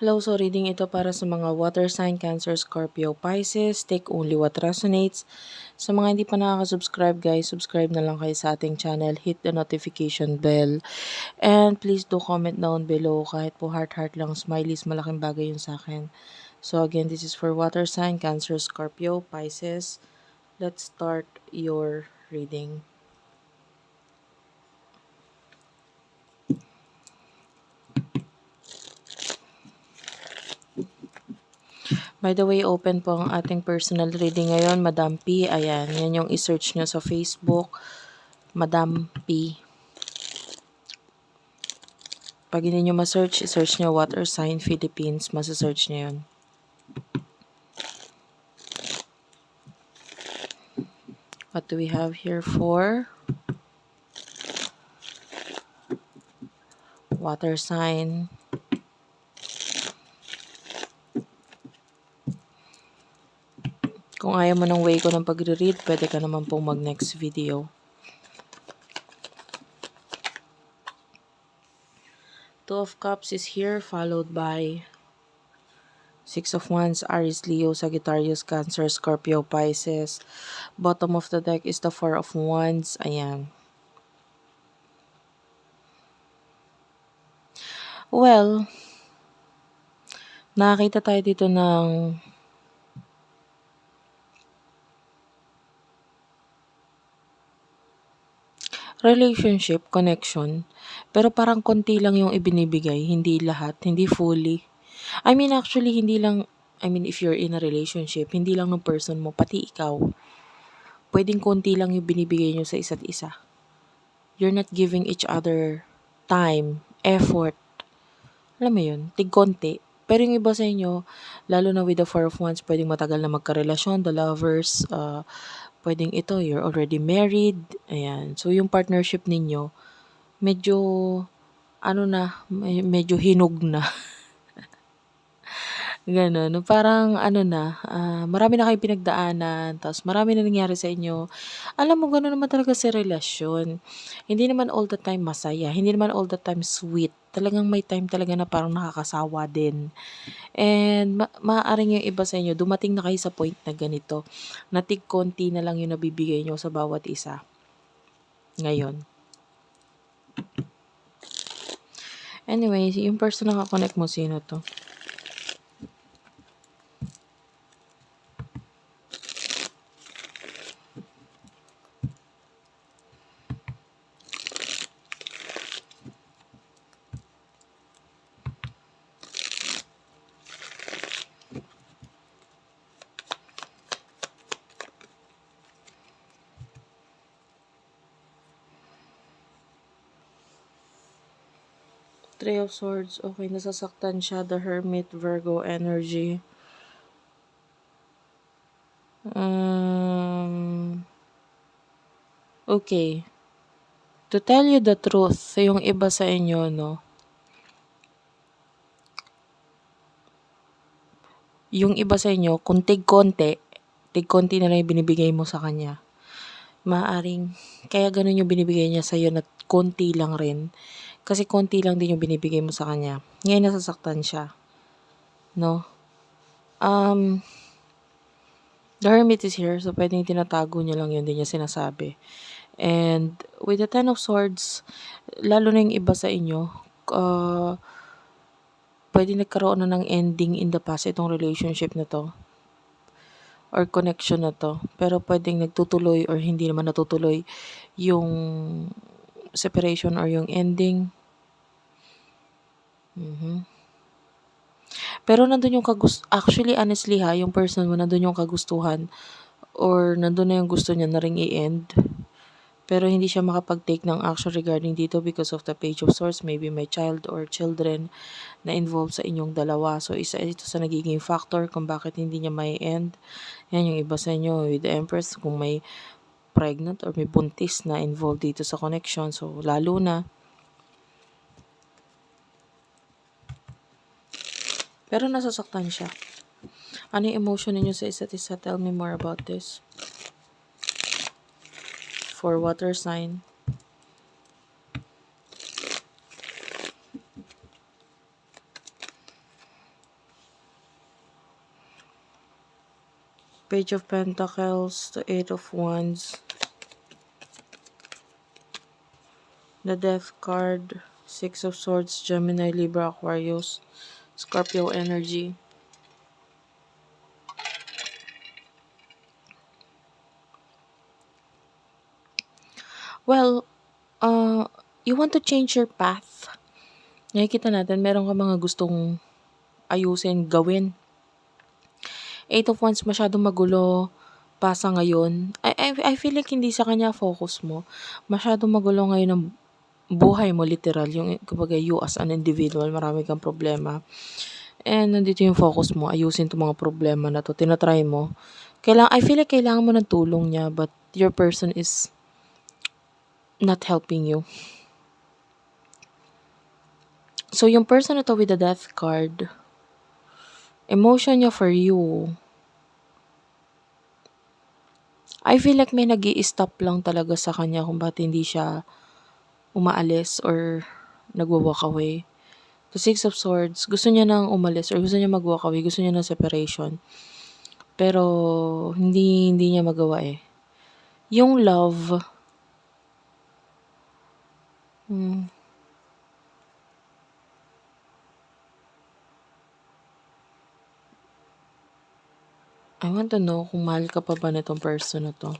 Hello, so reading ito para sa mga water sign, Cancer, Scorpio, Pisces. Take only what resonates. Sa mga hindi pa nakaka-subscribe guys, subscribe na lang kayo sa ating channel. Hit the notification bell. And please do comment down below. Kahit po heart lang, smileys, malaking bagay yun sa akin. So again, this is for water sign, Cancer, Scorpio, Pisces. Let's start your reading. By the way, open po ang ating personal reading ngayon, Madam P. Ayan, yan yung isearch nyo sa Facebook, Madam P. Pag hindi nyo ma-search, i-search nyo Water Sign Philippines, masa-search nyo yun. What do we have here for water sign? Kung ayaw mo ng way ko ng pagre-read, pwede ka naman pong mag-next video. Two of Cups is here, followed by Six of Wands, Aries, Leo, Sagittarius, Cancer, Scorpio, Pisces. Bottom of the deck is the Four of Wands. Ayan. Well, nakakita tayo dito ng relationship, connection, pero parang konti lang yung ibinibigay, hindi lahat, hindi fully. I mean, actually, if you're in a relationship, hindi lang ng person mo, pati ikaw, pwedeng konti lang yung binibigay nyo sa isa't isa. You're not giving each other time, effort. Alam mo yun, tig-konti. Pero yung iba sa inyo, lalo na with the Four of Wands, pwedeng matagal na magkarelasyon, the lovers, pwedeng ito, you're already married. Ayan. So, yung partnership ninyo, medyo, medyo hinog na. Gano'n. Parang, marami na kayong pinagdaanan, tapos marami na nangyari sa inyo. Alam mo, gano'n naman talaga sa relasyon. Hindi naman all the time masaya, hindi naman all the time sweet. Talagang may time talaga na parang nakakasawa din. And maaaring yung iba sa inyo, dumating na kayo sa point na ganito, na tig-konti na lang yung nabibigay nyo sa bawat isa. Ngayon. Anyway, yung person na kakonect mo, sino to? Three of Swords. Okay, nasasaktan siya. The Hermit, Virgo energy. Okay. To tell you the truth, yung iba sa inyo, no? Yung iba sa inyo, kung tig-konti na lang yung binibigay mo sa kanya. Maaring, kaya ganun yung binibigay niya sa'yo na konti lang rin. Kasi konti lang din yung binibigay mo sa kanya. Ngayon nasasaktan siya. No? The Hermit is here, so pwedeng tinatago niya lang yun, din niya sinasabi. And with the Ten of Swords, lalo na yung iba sa inyo, pwede nagkaroon na ng ending in the past itong relationship na to or connection na to. Pero pwedeng nagtutuloy or hindi naman natutuloy yung separation or yung ending. Pero nandun yung actually, honestly yung person mo, nandun yung kagustuhan or nandun na yung gusto niya na ring i-end. Pero hindi siya makapag-take ng action regarding dito because of the Page of Swords. Maybe may child or children na involved sa inyong dalawa. So, isa ito sa nagiging factor kung bakit hindi niya may end. Yan yung iba sa inyo with the Empress. Kung may pregnant or may buntis na involved dito sa connection. So, lalo na. Pero nasasaktan siya. Ano yung emotion ninyo sa isa't isa? Tell me more about this. For water sign. Page of Pentacles, the Eight of Wands, the Death card, Six of Swords, Gemini, Libra, Aquarius, Scorpio energy. Well, you want to change your path. Nakikita natin, meron ka mga gustong ayusin, gawin. Eight of Wands, masyadong magulo pa sa ngayon. I feel like hindi sa kanya focus mo. Masyadong magulo ngayon ng buhay mo, literal. Yung, kumbaga, you as an individual, marami kang problema. And nandito yung focus mo, ayusin itong mga problema na to. Tinatry mo. I feel like kailangan mo ng tulong niya, but your person is not helping you. So, yung person na to with the Death card, emotion niya for you, I feel like may nag-i-stop lang talaga sa kanya kung bakit hindi siya umaalis or nagwa-walk away. The Six of Swords, gusto niya nang umalis or gusto niya mag-walk away, gusto niya ng separation. Pero hindi niya magawa eh. Yung love, I want to know kung mahal ka pa ba nitong person na to.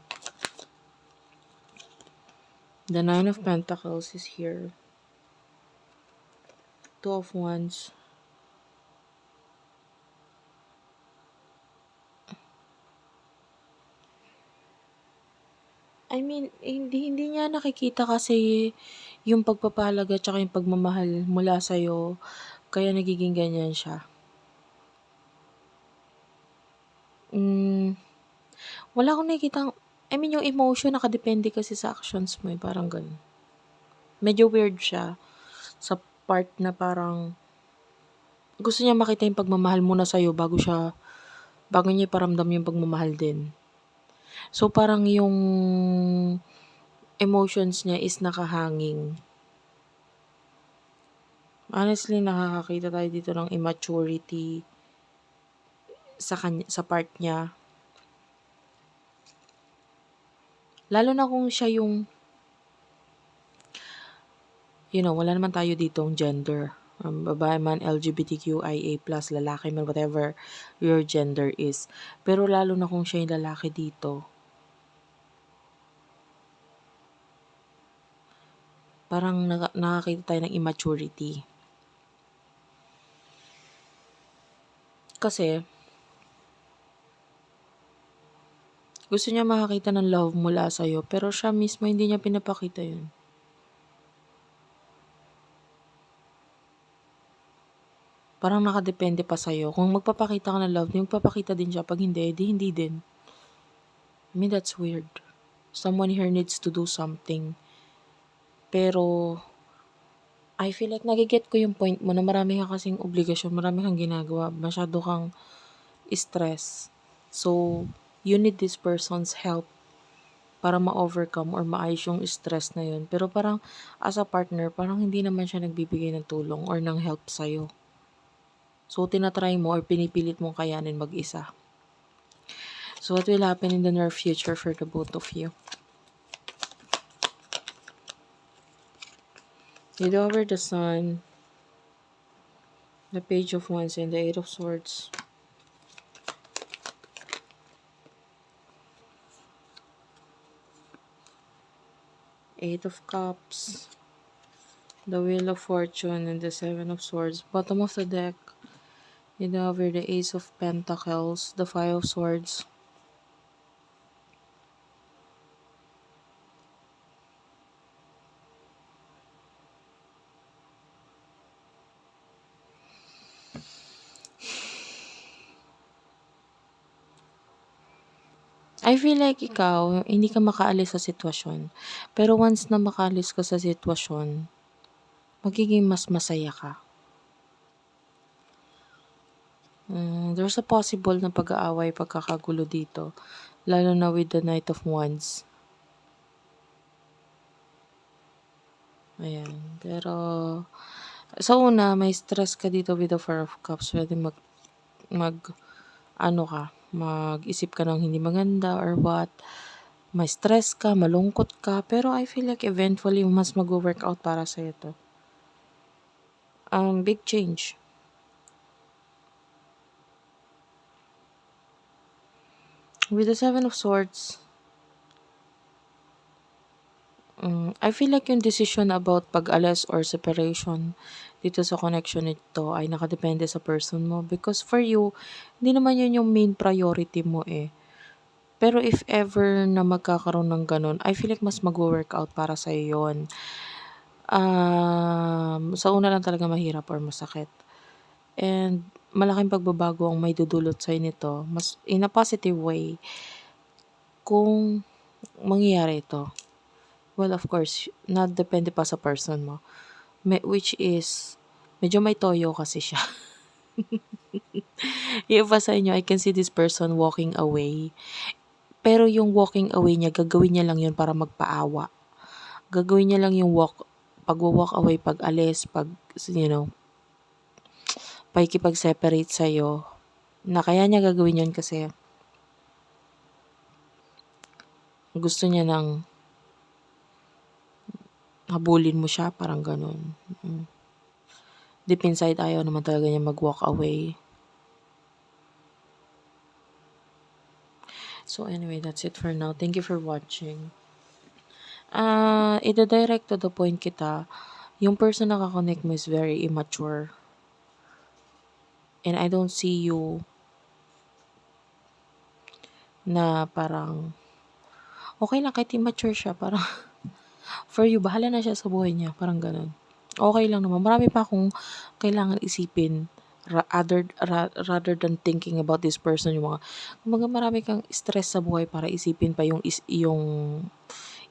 The Nine of Pentacles is here. Two of Wands. I mean, hindi niya nakikita kasi yung pagpapahalaga tsaka yung pagmamahal mula sa'yo, kaya nagiging ganyan siya. Wala akong nakikitang, yung emotion nakadepende kasi sa actions mo eh, parang ganun. Medyo weird siya sa part na parang gusto niya makita yung pagmamahal muna sa'yo bago niya iparamdam yung pagmamahal din. So, parang yung emotions niya is nakahanging. Honestly, nakakakita tayo dito ng immaturity sa part niya. Lalo na kung siya yung, wala naman tayo ditong gender. Babae man, LGBTQIA+, lalaki man, whatever your gender is. Pero lalo na kung siya yung lalaki dito, parang nakakita tayo ng immaturity. Kasi, gusto niya makakita ng love mula sa'yo, pero siya mismo hindi niya pinapakita yun. Parang nakadepende pa sa'yo. Kung magpapakita ka ng love, magpapakita din siya. Pag hindi, hindi din. That's weird. Someone here needs to do something. Pero, I feel like nagiget ko yung point mo na marami ka kasing obligasyon, marami kang ginagawa, masyado kang stress. So, you need this person's help para ma-overcome or maayos yung stress na yun. Pero parang, as a partner, parang hindi naman siya nagbibigay ng tulong or ng help sa'yo. So, tinatry mo or pinipilit mong kayanin mag-isa. So, what will happen in the near future for the both of you? Lead over the Sun, the Page of Wands, and the Eight of Swords. Eight of Cups, the Wheel of Fortune, and the Seven of Swords. Bottom of the deck, lead over the Ace of Pentacles, the Five of Swords. I feel like ikaw, hindi ka makaalis sa sitwasyon. Pero once na makaalis ka sa sitwasyon, magiging mas masaya ka. There's a possible na pag-aaway, pagkakagulo dito. Lalo na with the Knight of Wands. Ayan. Pero, sa una, may stress ka dito with the Four of Cups. Pwede mag-isip ka ng hindi maganda or what, may stress ka, malungkot ka, pero I feel like eventually mas mag-work out para sa'yo to. Big change. With the Seven of Swords, I feel like yung decision about pag-alis or separation dito sa connection nito ay nakadepende sa person mo. Because for you, hindi naman yun yung main priority mo eh. Pero if ever na magkakaroon ng ganun, I feel like mas mag-work out para sa'yo yun. Sa una lang talaga mahirap or masakit. And malaking pagbabago ang may dudulot sa'yo nito, mas in a positive way, kung mangyayari ito. Well, of course, depende pa sa person mo. Which is, medyo may toyo kasi siya. Yung iba sa inyo, I can see this person walking away. Pero yung walking away niya, gagawin niya lang yun para magpaawa. Gagawin niya lang yung pag-walk away, pag-alis, pakikipag-separate sa'yo. Na kaya niya gagawin yun kasi gusto niya nang habulin mo siya, parang ganun. Deep inside, ayaw naman talaga niya mag-walk away. So anyway, that's it for now. Thank you for watching. Ida-direct to the point kita, yung person na kakonect mo is very immature. And I don't see you na parang, okay lang kahit immature siya, parang, for you, bahala na siya sa buhay niya, parang ganun. Okay lang naman. Marami pa akong kailangan isipin rather than thinking about this person. Yung mga marami kang stress sa buhay para isipin pa yung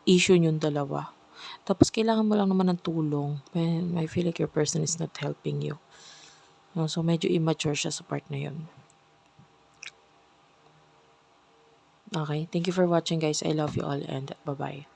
issue yung dalawa. Tapos kailangan mo lang naman ng tulong. And I feel like your person is not helping you. So medyo immature siya sa part na yun. Okay, thank you for watching guys. I love you all and bye-bye.